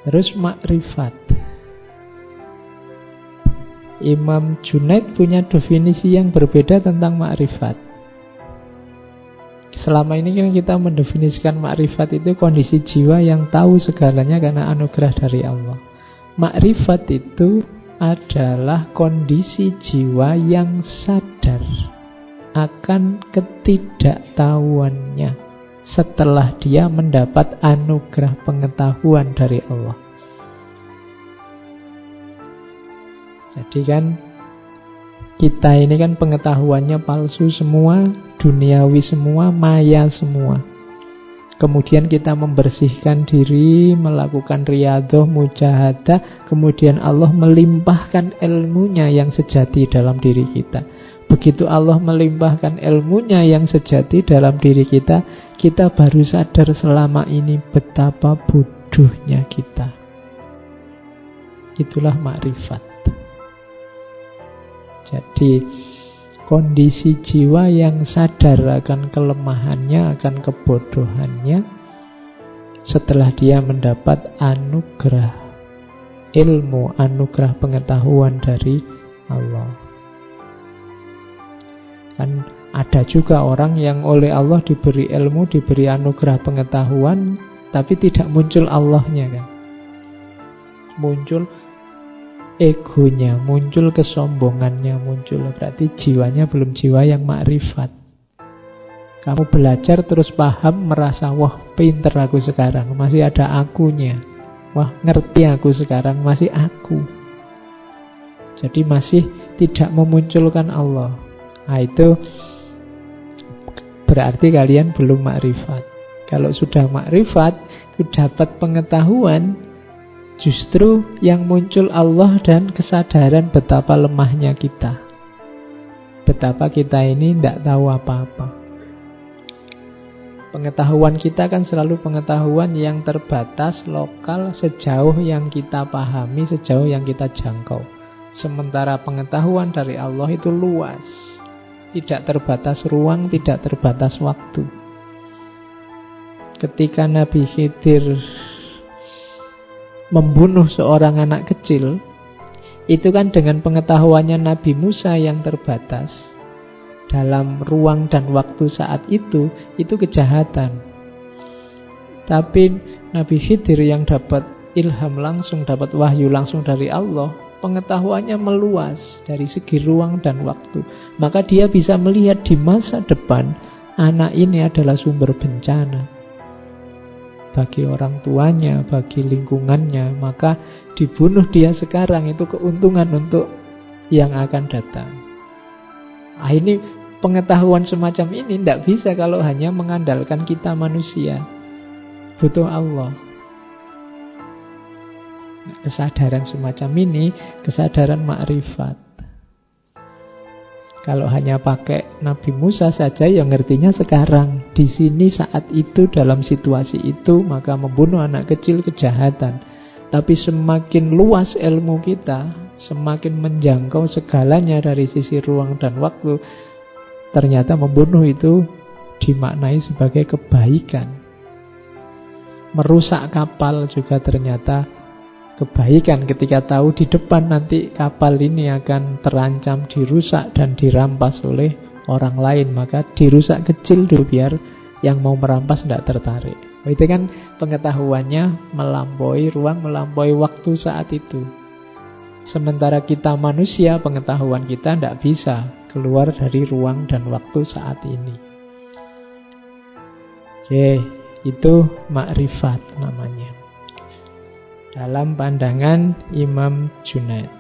Terus makrifat. Imam Junaid punya definisi yang berbeda tentang makrifat. Selama ini kan kita mendefinisikan makrifat itu kondisi jiwa yang tahu segalanya karena anugerah dari Allah. Makrifat itu adalah kondisi jiwa yang sadar akan ketidaktahuannya setelah dia mendapat anugerah pengetahuan dari Allah. Jadi kan kita ini kan pengetahuannya palsu semua, duniawi semua, maya semua. Kemudian kita membersihkan diri, melakukan riyadhah, mujahadah, kemudian Allah melimpahkan ilmunya yang sejati dalam diri kita. Begitu Allah melimpahkan ilmunya yang sejati dalam diri kita, kita baru sadar selama ini betapa bodohnya kita. Itulah makrifat. Jadi kondisi jiwa yang sadar akan kelemahannya, akan kebodohannya setelah dia mendapat anugerah ilmu, anugerah pengetahuan dari Allah. Kan ada juga orang yang oleh Allah diberi ilmu, diberi anugerah pengetahuan, tapi tidak muncul Allahnya kan. Muncul egonya, muncul kesombongannya, muncul. Berarti jiwanya belum jiwa yang makrifat. Kamu belajar terus paham, merasa wah pinter aku sekarang, masih ada akunya. Wah ngerti aku sekarang, masih aku. Jadi masih tidak memunculkan Allah. Nah itu berarti kalian belum makrifat. Kalau sudah makrifat, itu dapat pengetahuan, justru yang muncul Allah dan kesadaran betapa lemahnya kita. Betapa kita ini tidak tahu apa-apa. Pengetahuan kita kan selalu pengetahuan yang terbatas, lokal, sejauh yang kita pahami, sejauh yang kita jangkau. Sementara pengetahuan dari Allah itu luas. Tidak terbatas ruang, tidak terbatas waktu. Ketika Nabi Khidir membunuh seorang anak kecil, itu kan dengan pengetahuannya Nabi Musa yang terbatas dalam ruang dan waktu saat itu kejahatan. Tapi Nabi Khidir yang dapat ilham langsung, dapat wahyu langsung dari Allah, pengetahuannya meluas dari segi ruang dan waktu. Maka dia bisa melihat di masa depan anak ini adalah sumber bencana bagi orang tuanya, bagi lingkungannya. Maka dibunuh dia sekarang itu keuntungan untuk yang akan datang. Nah, ini pengetahuan semacam ini tidak bisa kalau hanya mengandalkan kita manusia. Butuh Allah. Kesadaran semacam ini, kesadaran makrifat. Kalau hanya pakai Nabi Musa saja, ya ngertinya sekarang, di sini, saat itu, dalam situasi itu, maka membunuh anak kecil kejahatan. Tapi semakin luas ilmu kita, semakin menjangkau segalanya dari sisi ruang dan waktu, ternyata membunuh itu dimaknai sebagai kebaikan. Merusak kapal juga ternyata kebaikan ketika tahu di depan nanti kapal ini akan terancam dirusak dan dirampas oleh orang lain. Maka dirusak kecil dulu biar yang mau merampas tidak tertarik. Itu kan pengetahuannya melampaui ruang, melampaui waktu saat itu. Sementara kita manusia, pengetahuan kita tidak bisa keluar dari ruang dan waktu saat ini. Oke, itu makrifat namanya dalam pandangan Imam Junaid.